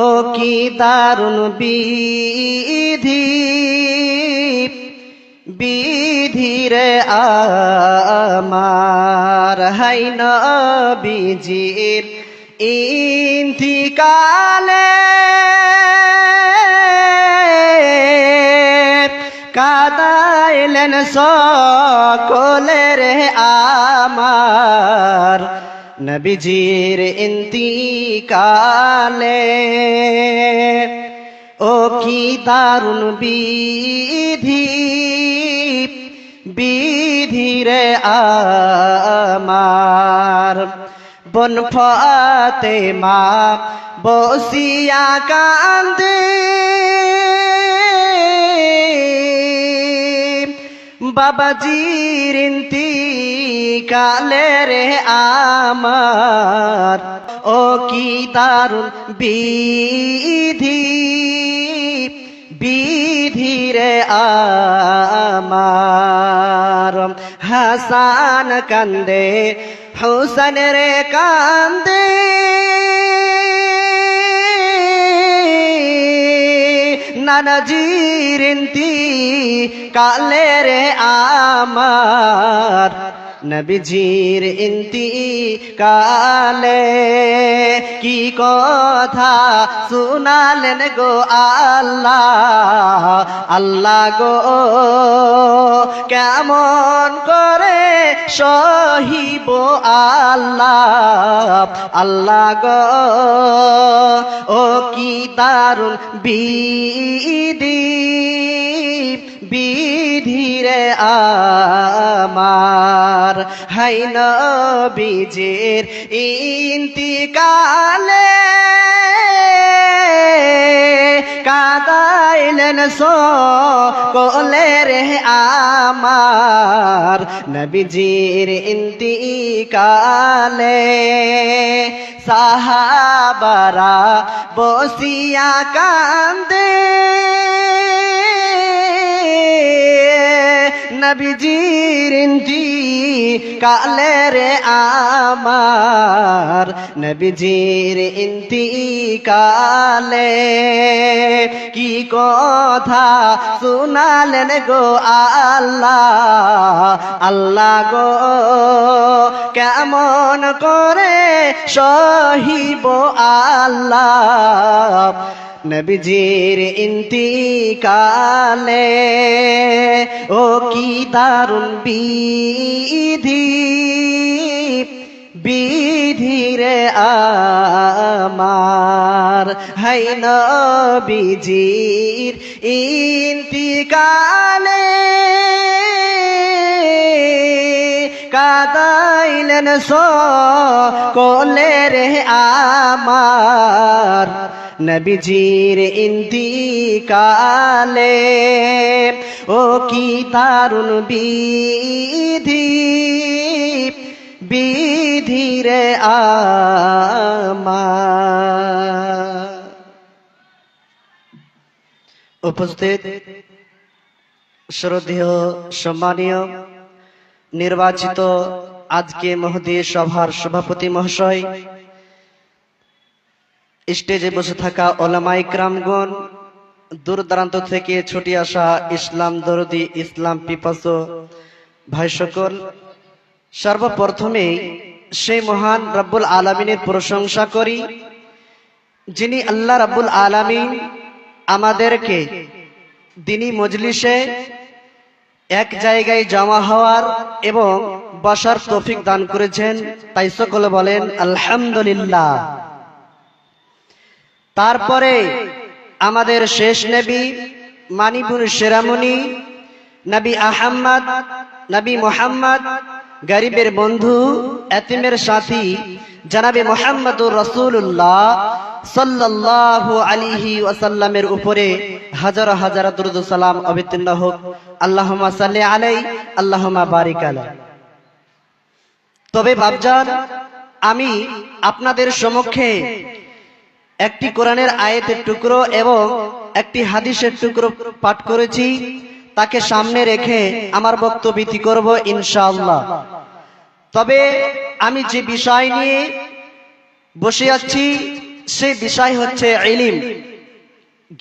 ও কি দারুণ বিধি, বিধিরে আমার হাই নবীজির ইন্তিকালে কাদাইলেন সকলে রে আমার নবীজির ইন্তিকালে। ও কি দারুণ বিধি, বিধিরে আমার বন ফাতেমা বসিয়া কান্দে বাবাজির ইন্তিকালে রে আমার। ও কি দারুণ বিধি, বিধিরে আমার হাসান কান্দে হুসেন রে কান্দে নানাজির ইন্তিকালে রে আমার নবীজির ইন্তিকালে কি কথা শুনালেন গো আল্লাহ, আল্লাহ গো কেমন করে সহিব আল্লাহ, আল্লাহ গো ও কি দারুণ বিধি, বিধিরে আমার হাই নবীজির ইন্তিকালে কাদাইলেন সকলে রে আমার নবীজির ইন্তিকালে। সাহাবারা বসিয়া কান্দে নবীজির ইন্তিকালে রে আমার নবীজির ইন্তিকালে কি কথা শুনালেন গো আল্লাহ, আল্লাহ গো কেমন করে সহিব আল্লাহ নবীজির ইন্তিকালে। ও কি দারুণ বিধি, বিধিরে আমার হাই নবীজির ইন্তিকালে কাদাইলেন সকলে রে আমার নবীজির ইন্তিকালে। ও কি দারুণ বিধি, বিধিরে আমার। উপস্থিত শ্রদ্ধেয় সম্মানীয় নির্বাচিত আজকে মহোদয় সভার সভাপতি মহাশয়, স্টেজে বসে থাকা ওলামা ইকরামগণ, দূর দূরান্ত থেকে ছুটে আসা ইসলাম দরদি, ইসলাম পিপাসু ভাই সকল, সর্বপ্রথমে সেই মহান রব্বুল আলামিনের প্রশংসা করি যিনি আল্লাহ রব্বুল আলামিন আমাদেরকে দিনী মজলিসে এক জায়গায় জমা হওয়ার এবং বসার তৌফিক দান করেছেন, তাই সকলে বলেন আলহামদুলিল্লাহ। তারপরে আমাদের শেষ নবী মানিবুর শেরামণি নবী আহম্মদ, নবী মুহাম্মদ, গরিবের বন্ধু, এতিমের সাথী জনাবে মুহাম্মদুর রাসূলুল্লাহ সাল্লাল্লাহু আলাইহি ওয়াসাল্লামের উপরে হাজার হাজার দরুদ ও সালাম অবতীর্ণ হোক। আল্লাহুম্মা সাল্লি আলাইহি, আল্লাহুম্মা বারিক আলাইহি। তবে ভাবজান, আমি আপনাদের সম্মুখে একটি কোরআনের আয়াতের টুকরো এবং একটি হাদিসের টুকরো পাঠ করেছি, তাকে সামনে রেখে আমার বক্তব্য করব ইনশাআল্লাহ। তবে আমি যে বিষয় নিয়ে বসে আছি সেই বিষয় হচ্ছে ইলম,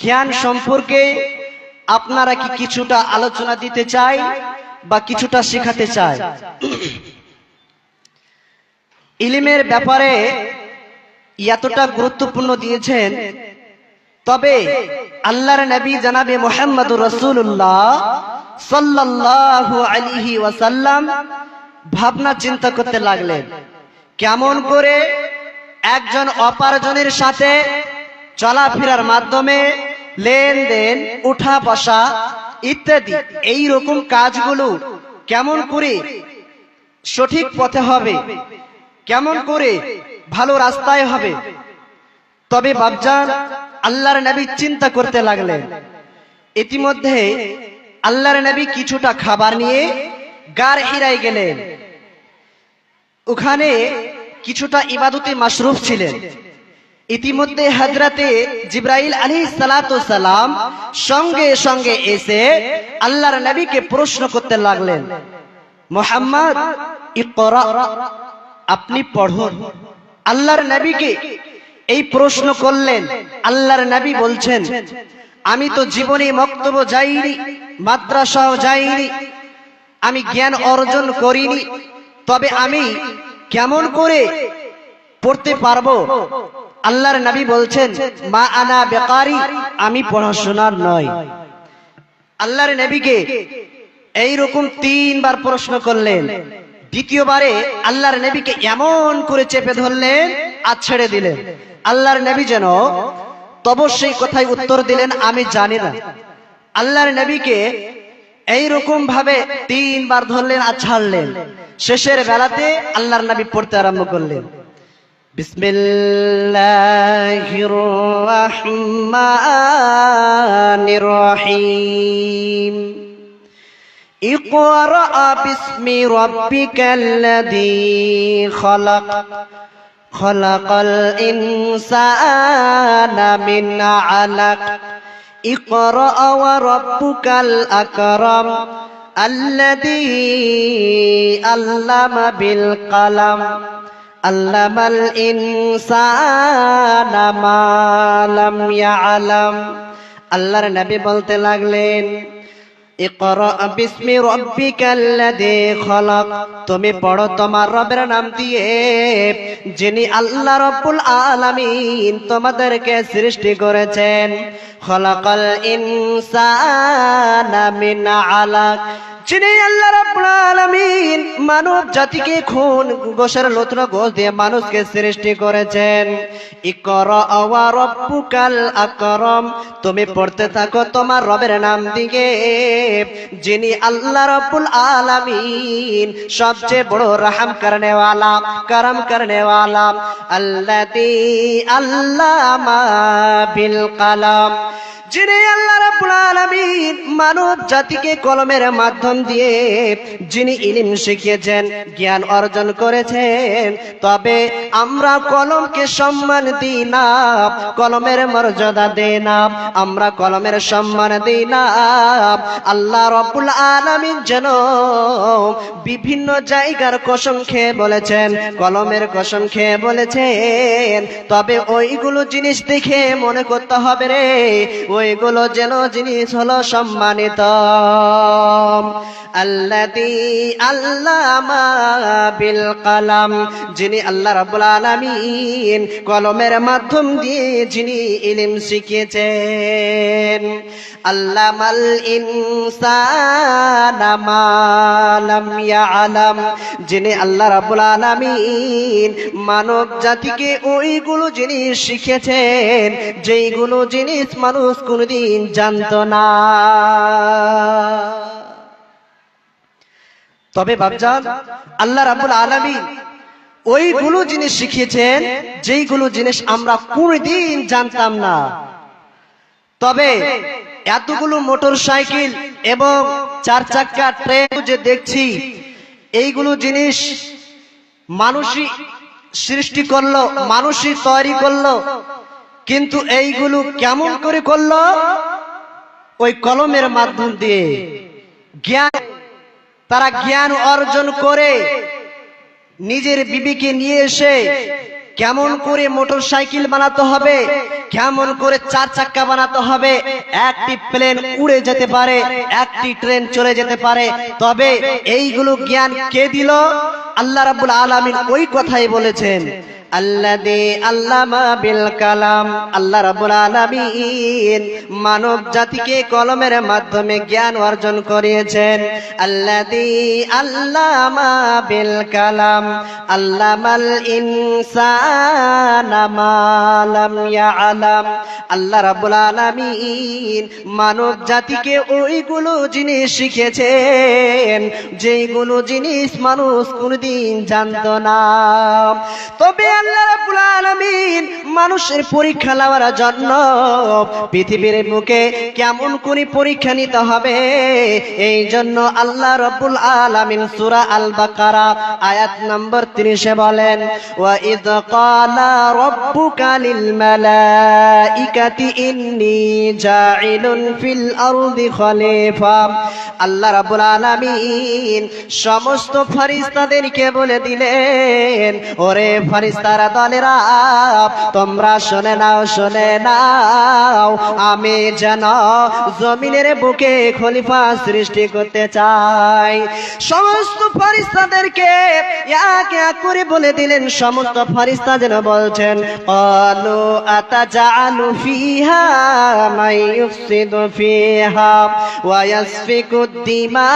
জ্ঞান সম্পর্কে আপনারা কি কিছুটা আলোচনা দিতে চাই বা কিছুটা শেখাতে চাই? ইলমের ব্যাপারে এতটা গুরুত্বপূর্ণ দিয়েছেন, তবে আল্লাহর নবী জনাবে মুহাম্মদুর রাসূলুল্লাহ সাল্লাল্লাহু আলাইহি ওয়াসাল্লাম ভাবনা চিন্তা করতে লাগলেন কেমন করে একজন অপরজনের সাথে চলাফেরার মাধ্যমে লেনদেন, উঠা বসা ইত্যাদি এই রকম কাজগুলো কেমন করে সঠিক পথে হবে, কেমন করে ভালো রাস্তায় হবে। তবে বাপজান আল্লাহর নবী চিন্তা করতে লাগলেন। ইতিমধ্যে আল্লাহর নবী কিছুটা খাবার নিয়ে গার হিরায় গেলেন। ওখানে কিছুটা ইবাদতে মাশরুফ ছিলেন। ইতিমধ্যে হযরতে জিবরাইল আলাইহিস সালাতু সালাম সঙ্গে সঙ্গে এসে আল্লাহর নবীকে প্রশ্ন করতে লাগলেন, মুহাম্মদ ইকরা, আপনি পড়ুন। আল্লাহর নবীকে এই প্রশ্ন করলেন। আল্লাহর নবী বলছেন, আমি তো জীবনে মক্তব যাইনি, মাদ্রাসাও যাইনি, আমি জ্ঞান অর্জন করিনি, তবে আমি কেমন করে পড়তে পারবো? আল্লাহর নবী বলছেন, মা আনা বেকারি, আমি পড়াশোনার নয়। আল্লাহর নবীকে এইরকম 3 বার প্রশ্ন করলেন। দ্বিতীয়বারে আল্লাহর নবীকে এমন করে চেপে ধরলেন আর ছেড়ে দিলেন। আল্লাহর নবী যেন অবশ্যই কথায় উত্তর দিলেন, আমি জানি না। আল্লাহর নবীকে এইরকম ভাবে 3 বার ধরলেন আর ছাড়লেন। শেষের বেলাতে আল্লাহর নবী পড়তে আরম্ভ করলেন, বিসমিল্লাহির রহমানির রহিম, ইকরা বিসমি রাব্বিকাল্লাযী খালাক, খালাকাল ইনসানা মিন আলাক, ইকরা ওয়া রাব্বুকাল আকরাম, আল্লাযী আল্লামা বিল কলম, আল্লামাল ইনসানা মা লাম ইয়ালাম। আল্লাহর নবী বলতে লাগলেন, ইকরা বিসমি রাব্বিকাল্লাযী খালাক, তুমি পড়ো তোমার রবের নাম দিয়ে, যিনি আল্লাহ রাব্বুল আলামিন তোমাদেরকে সৃষ্টি করেছেন। খালাকাল ইনসানা মিন আলাক, যিনি আল্লাহ রাব্বুল আলামিন মানব জাতিকে খুন গোশের লুথর গোশ দিয়ে মানুষকে সৃষ্টি করেছেন। ইকরা ওয়া রাব্বুকাল আকরাম, তুমি পড়তে থাকো তোমার রবের নাম দিয়ে, যিনি আল্লাহ রাব্বুল আলামিন সবচেয়ে বড় রহম করনে वाला, करम करने वाला, আল্লাযী আল্লামা বিল কলম, যিনি আল্লাহ রাব্বুল আলামিন মানব জাতিকে কলমের মাধ্যম দিয়ে যিনি ইলম শিখিয়েছেন, জ্ঞান অর্জন করেছেন। তবে আমরা কলমকে সম্মান দিই না, কলমের মর্যাদা দেই না, আমরা কলমের সম্মান দিই না। আল্লাহ রাব্বুল আলামিন যেন বিভিন্ন জায়গার কসম খেয়ে বলেছেন, কলমের কসম খেয়ে বলেছেন, তবে ওইগুলো জিনিস দেখে মনে করতে হবে রে, ওইগুলো যেন জিনিস হলো সম্মানিত। আল্লাযী আল্লামা বিল কলম, যিনি আল্লাহ রাব্বুল আলামিন কলমের মাধ্যম দিয়ে যিনি ইলম শিখিয়েছেন। আল্লামাল ইনসানা মা লাম ইয়ালাম, যিনি আল্লাহ রাব্বুল আলামিন মানব জাতিকে ওইগুলো জিনিস শিখিয়েছেন যেইগুলো জিনিস মানুষ কোনদিন জানতো না। তবে বাপজান আল্লাহ রাব্বুল আলামিন ওইগুলো জিনিস শিখিয়েছেন যেইগুলো জিনিস আমরা কোনদিন জানতাম না। তবে এতগুলো মোটর সাইকেল এবং 4 চাকা ট্রেন যে দেখছি, এইগুলো জিনিস মানুষই সৃষ্টি করলো, মানুষই তৈরি করলো, কিন্তু এইগুলো কেমন করে করলো? ওই কলমের মাধ্যম দিয়ে। জ্ঞান, তারা জ্ঞান অর্জন করে নিজের বিবিকে নিয়ে এসে কেমন করে মোটরসাইকেল বানাতে হবে, কেমন করে 4 চাক্কা বানাতে হবে, একটি প্লেন উড়ে যেতে পারে, একটি ট্রেন চলে যেতে পারে। তবে এইগুলো জ্ঞান কে দিল? আল্লাহ রাব্বুল আলামিন ওই কথাই বলেছেন, আল্লাযী আল্লামা বিল কালাম। আল্লাহ রাব্বুল আলামিন মানব জাতিকে কলমের মাধ্যমে জ্ঞান অর্জন করিয়েছেন। আল্লাযী আল্লামা বিল কালাম আল্লামাল ইনসানা মা লাম ইয়ালাম। আল্লাহ রাব্বুল আলামিন মানব জাতিকে ওইগুলো জিনিস শিখিয়েছেন যেগুলো জিনিস মানুষ কোনদিন জানতো না। তবে আল্লাহ রাব্বুল আলামিন মানুষের পরীক্ষা নেওয়ার জন্য পৃথিবীর বুকে কেমন করে পরীক্ষা নিতে হবে, এই জন্য আল্লাহ রাব্বুল আলামিন সূরা আল বাকারা আয়াত নম্বর 30 বলেন, ওয়া ইয ক্বালা রাব্বুকা লিল মালাইকাতি ইন্নী জাইলুন ফিল আরদি খলিফা। আল্লাহ রাব্বুল আলামিন সমস্ত ফেরেশতাদেরকে বলে দিলেন, ওরে ফেরেশতারা দলেরা, তোমরা শুনে নাও, শুনে নাও, আমি যেন জমিনের বুকে খলিফা সৃষ্টি করতে চাই। সমস্ত ফেরেশতাদেরকে এক এক করে বলে দিলেন। সমস্ত ফেরেশতা যেন বলছেন, ক্বালু আতাজালু ফিহা মান ইউফসিদু ফিহা ওয়া ইয়াসফিকুদ দিমা।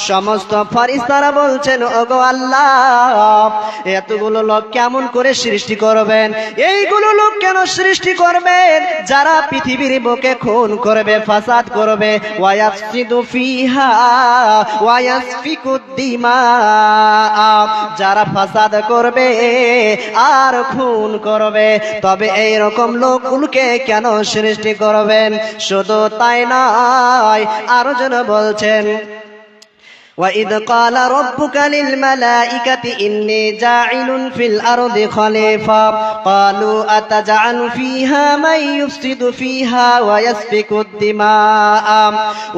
সমস্ত ফেরেশতারা বলছেন, ওগো আল্লাহ, এতগুলো লোক কেমন করে সৃষ্টি করবেন? এইগুলো লোক কেন সৃষ্টি করবেন যারা পৃথিবীর বুকে খুন করবে, ফাসাদ করবে, ওয়া ইয়াফসিদু ফিহা ওয়া ইয়াসফিকুদ দিমা, যারা ফাসাদ করবে আর খুন করবে। তবে এই রকম লোকগুলোকে কেন সৃষ্টি করবেন? শুধু তাই নয়, আরো যেন বলছেন, وَإِذْ قَالَ رَبُّكَ لِلْمَلَائِكَةِ إِنِّي جَاعِلٌ فِي الْأَرْضِ خَلِيفَةً قَالُوا أَتَجْعَلُ فِيهَا مَن يُفْسِدُ فِيهَا وَيَسْفِكُ الدِّمَاءَ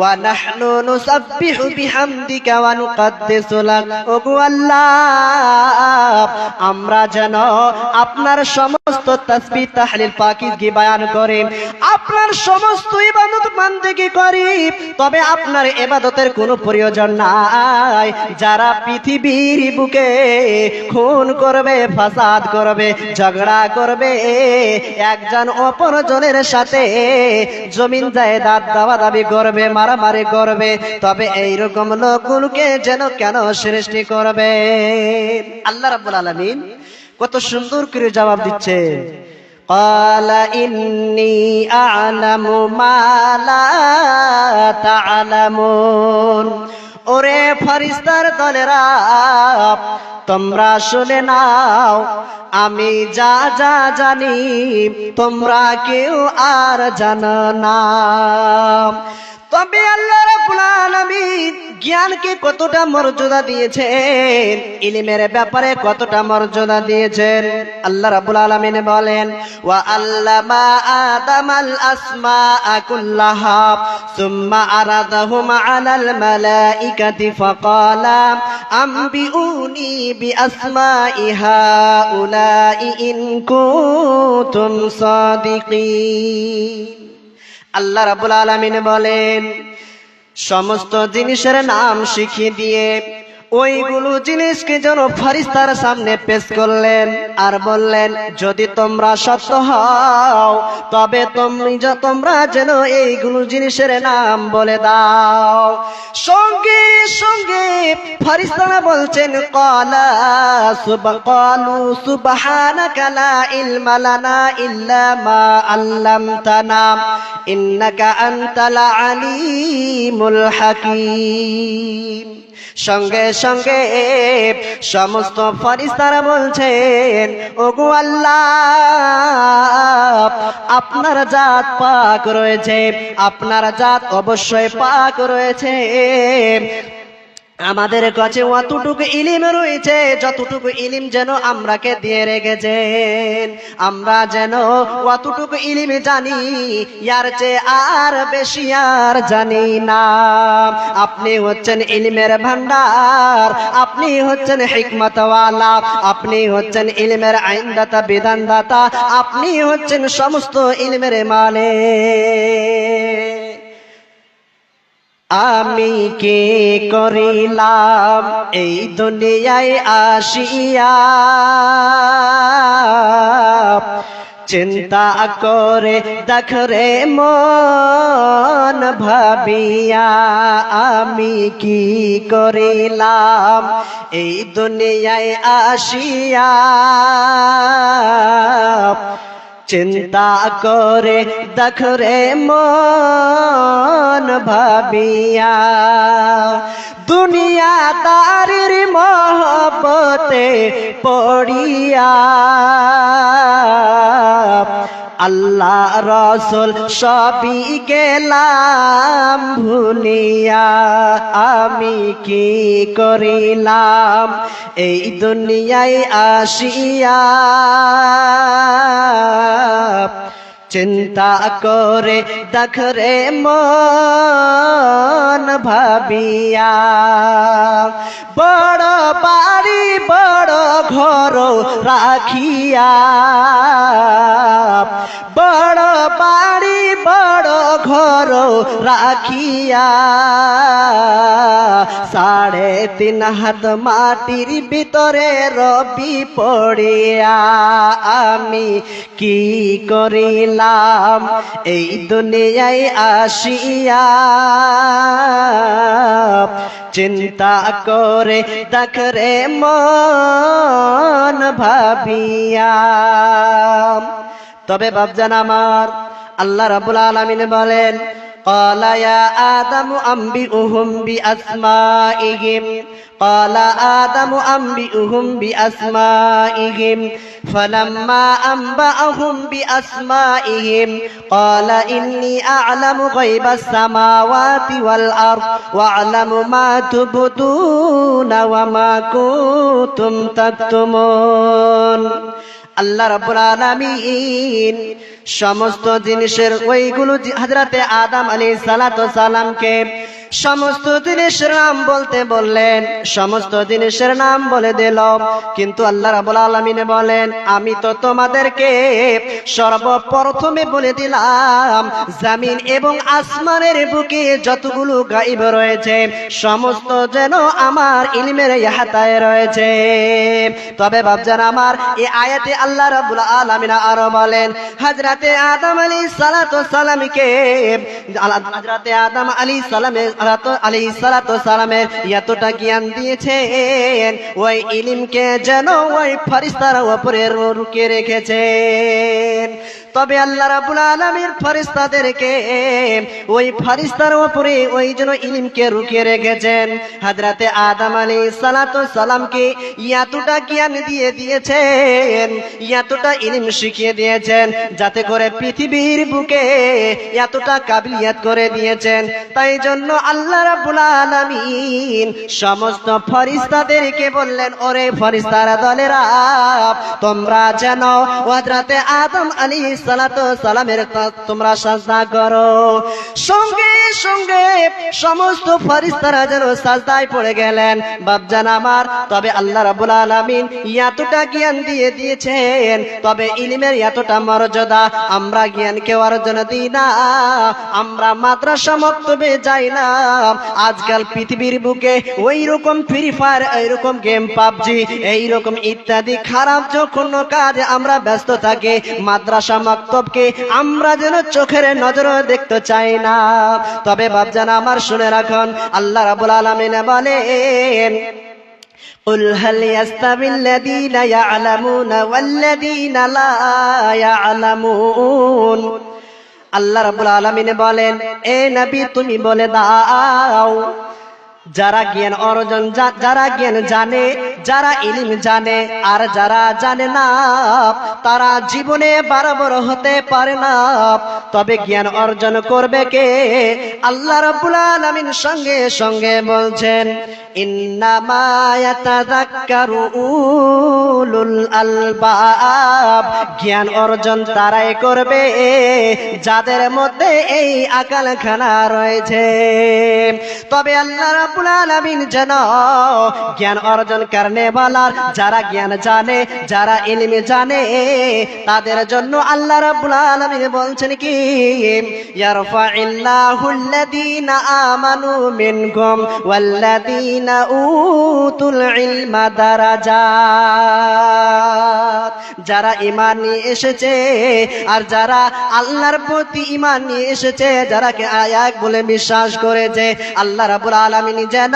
وَنَحْنُ نُسَبِّحُ بِحَمْدِكَ وَنُقَدِّسُ لَكَ। ওগো আল্লাহ, আমরা যেন আপনার সমস্ত তাসবিহ তাহলিল পাকিজগি বয়ান করি, আপনার সমস্ত ইবাদত বান্দেগি করি, তবে আপনার ইবাদতের কোনো প্রয়োজন না যারা পৃথিবীর বুকে খুন করবে, ফাসাদ করবে, ঝগড়া করবে, একজন অপরজনের সাথে জমিন জায়দাদ দাওয়াদাবি করবে, মারামারি করবে, তবে এইরকম লোকগুলোকে যেন কেন সৃষ্টি করবে? আল্লাহ রাব্বুল আলামিন কত সুন্দর করে জবাব দিচ্ছে, ক্বালা ইন্নী আ'লামু মা লা তা'লামুন। ওরে ফেরেশতার দলেরা, তোমরা শুনে নাও, আমি যা যা জানি তোমরা কেউ আর জানো না। তবে আল্লাহ রাব্বুল আলামিন জ্ঞানকে কতটা মর্যাদা দিয়েছেন, ইলমের ব্যাপারে কতটা মর্যাদা দিয়েছেন। আল্লাহ রাব্বুল আলামিন বলেন, ওয়া আল্লামা আদামাল আসমাআ কুল্লাহা সুম্মা আরাদাহুম আলাল মালাইকাতি ফাকালা আম্বিউনি বিআসমাই হাউলাই ইন কুনতুম সাদিকিন। আল্লাহ রাব্বুল আলামিন বলেন, সমস্ত জিনিসের নাম শিখিয়ে দিয়ে ওইগুলো জিনিসকে যেন ফেরেশতার সামনে পেশ করলেন আর বললেন, যদি তোমরা সত্য হও তবে তোমরা যেন এইগুলো জিনিসের নাম বলে দাও। সঙ্গে সঙ্গে ফেরেশতারা বলছেন, ক্বালু সুবহানাকা লা ইলমা লানা ইল্লা মা আল্লামতানা ইন্নাকা আনতাল আলিমুল হাকীম। সঙ্গে সঙ্গে সমস্ত ফেরেশতারা বলছেন, ওগো আল্লাহ, আপনার জাত পাক রয়েছে, আপনার জাত অবশ্যই পাক রয়েছে, আমাদের কাছে অতটুকু ইলিম রয়েছে যতটুকু ইলিম যেন আমরাকে দিয়ে রেখেছেন, আমরা যেন অতটুকু ইলিম জানি, ইয়ার চেয়ে আর বেশি আর জানি না। আপনি হচ্ছেন ইলমের ভান্ডার, আপনি হচ্ছেন হিকমতওয়ালা, আপনি হচ্ছেন ইলমের আইনদাতা বিধানদাতা, আপনি হচ্ছেন সমস্ত ইলমের মালিক। আমি কি করিলাম এই দুনিয়ায় আসিয়া, চিন্তা করে দেখ রে মন ভাবিয়া, আমি কি করিলাম এই দুনিয়ায় আসিয়া, চিন্তা করে দেখ রে মন ভাবিয়া, দুনিয়াদারির মহব্বতে পড়িয়া, আল্লাহ রসুল সবই গেলাম ভুলিয়া, আমি কি করিলাম এই দুনিয়ায় আসিয়া, চিন্তা করে দেখ রে মন ভাবিয়া, বড় বাড়ি বড় ঘর রাখিয়া, বড় বাড়ি বড় ঘর রাখিয়া, 3.5 হাত মাটির ভিতরে রবি পড়িয়া, আমি কি করিলাম এই দুনিয়ায় আসিয়া, চিন্তা করে দেখ রে মন ভাবিয়া। তবে বাপজান আমার, আল্লাহ রাব্বুল আলামিন বলেন, قال يا آدم أنبئهم بأسمائهم، قال آدم أنبئهم بأسمائهم، فلما أنبأهم بأسمائهم قال إني أعلم غيب السماوات والأرض وأعلم ما تبدون وما كنتم تكتمون। আল্লাহ রাব্বুল আলামিন সমস্ত জিনিসের ওইগুলো হযরতে আদম আলাইহিস সালাতু সালামকে সমস্ত জিনিসের নাম বলতে বললেন, সমস্ত জিনিসের নাম বলে দিল, কিন্তু আল্লাহ রাব্বুল আলামিন বলেন, আমি তো তোমাদেরকে সর্বপ্রথমে বলে দিলাম জমিন এবং আসমানের বুকে যতগুলো গায়ব রয়েছে সমস্ত যেন আমার ইলমের ইহাতায় রয়েছে। তবে বাপজান আমার, এই আয়াতে আল্লাহ রাব্বুল আলামিন আরো বলেন, হযরতে আদম আলাইহিস সালাতু সালামকে, হযরতে আদম আলাইহিস সালাতু সালামের এতটা জ্ঞান দিয়েছেন, ওই ইলমকে যেন ওই ফেরেশতার উপরে রুকে রেখেছেন। তবে আল্লাহ রাব্বুল আলামিন ফেরেশতাদেরকে ওই ফেরেশতার উপরে ওই জন্য ইলমকে রুকিয়ে রেখেছেন। হযরতে আদম আলাইহিস সালাতু সালামকে এতটা জ্ঞান দিয়ে দিয়েছেন, এতটা ইলম শিখিয়ে দিয়েছেন, যাতে করে পৃথিবীর বুকে এতটা কাবিলিয়ত করে দিয়েছেন। তাই জন্য আল্লাহ রাব্বুল আলামিন সমস্ত ফেরেশতাদেরকে বললেন, ওরে ফেরেশতারা দলেরা, তোমরা যেন হযরতে আদম আলাইহিস সালাতু সালামের তোমরা সাজদা করো। সঙ্গে সঙ্গে সমস্ত ফেরেশতারা যেন সাজদায় পড়ে গেলেন। বাপজান আমার, তবে আল্লাহ রাব্বুল আলামিন এতটা জ্ঞান দিয়ে দিয়েছেন, তবে ইলমের এতটা মর্যাদা আমরা জ্ঞানকে অর্জন দিই না, আমরা মাদ্রাসা মক্তবে যাই না। আজকাল পৃথিবীর বুকে ওই রকম ফ্রি ফায়ার, এইরকম গেম পাবজি, এইরকম ইত্যাদি খারাপ যখন কাজে আমরা ব্যস্ত থাকি, মাদ্রাসা মক্তবকে আমরা যেন চোখের নজরে দেখতে চাই না। তবে বাপজান আমার, শুনে রাখুন, আল্লাহ রাব্বুল আলামিন বলেন, قل هل يستوي الذين يعلمون والذين لا يعلمون। আল্লাহ রাব্বুল আলামিন বলেন, এ নবী তুমি বলে দাও, যারা জ্ঞান অর্জন, যারা জ্ঞান জানে, যারা ইলম জানে আর যারা জানে না তারা জীবনে বরাবর হতে পারে না। তবে জ্ঞান অর্জন করবে কে? আল্লাহ রাব্বুল আলামিন সঙ্গে সঙ্গে বলছেন, ইন্নামা ইয়াতাযাক্কারু উলুল আলবাব। জ্ঞান অর্জন তারাই করবে যাদের মধ্যে এই আকালখানা রয়েছে। তবে আল্লাহ রাব্বুল আলামিন যেন জ্ঞান অর্জন করনে वाला যারা জ্ঞান জানে, যারা ইলম জানে, তাদের জন্য আল্লাহ রাব্বুল আলামিন বলছেন কি, ইয়ারফাইল্লাহুল্লাযীনা আমানু মিনকুম ওয়াল্লাযীনা উতুল ইলমা দারাজাত। যারা ঈমান নিয়ে এসেছে আর যারা আল্লাহর প্রতি ঈমান নিয়ে এসেছে, যারাকে আয়াত বলে বিশ্বাস করেছে, আল্লাহ রাব্বুল আলামিন যেন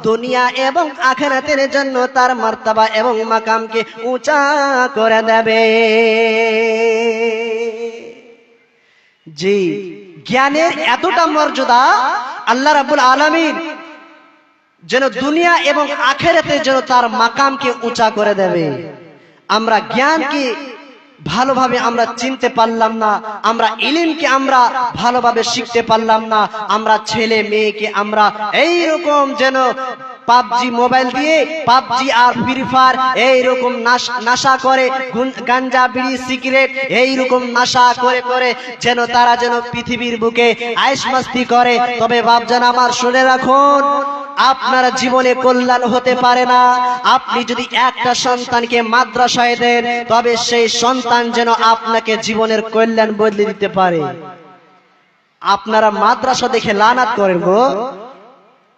দুনিয়া এবং আখিরাতের জন্য তার মর্তবা এবং মাকামকে উঁচা করে দেবে। জি, জ্ঞানের এতটা মর্যাদা আল্লাহ রাব্বুল আলামিন যেন দুনিয়া এবং আখিরাতে যেন তার মাকামকে উঁচা করে দেবে। আমরা জ্ঞানকে ভালোভাবে আমরা চিনতে পারলাম না, আমরা ইলমকে আমরা ভালোভাবে শিখতে পারলাম না, আমরা ছেলে মেয়েকে আমরা এইরকম যেন পাবজি মোবাইল দিয়ে পাবজি আর ফ্রি ফায়ার এইরকম নাশা করে, গাঞ্জা বিড়ি সিগারেট এইরকম নাশা করে করে যেন তারা যেন পৃথিবীর বুকে আয়েশ মাস্তি করে। তবে বাপজান আমার শুনে রাখুন, আপনার জীবনে কল্যাণ হতে পারে না। আপনি যদি একটা সন্তানকে মাদ্রাসায় দেন, তবে সেই সন্তান যেন আপনাকে জীবনের কল্যাণ বদলে দিতে পারে। আপনারা মাদ্রাসা দেখে লানাত করেন গো,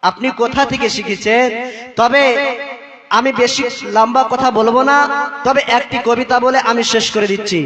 আপনি কোথা থেকে শিখেছেন? তবে আমি বেশি লম্বা কথা বলবো না, তবে একটি কবিতা বলে আমি শেষ করে দিচ্ছি।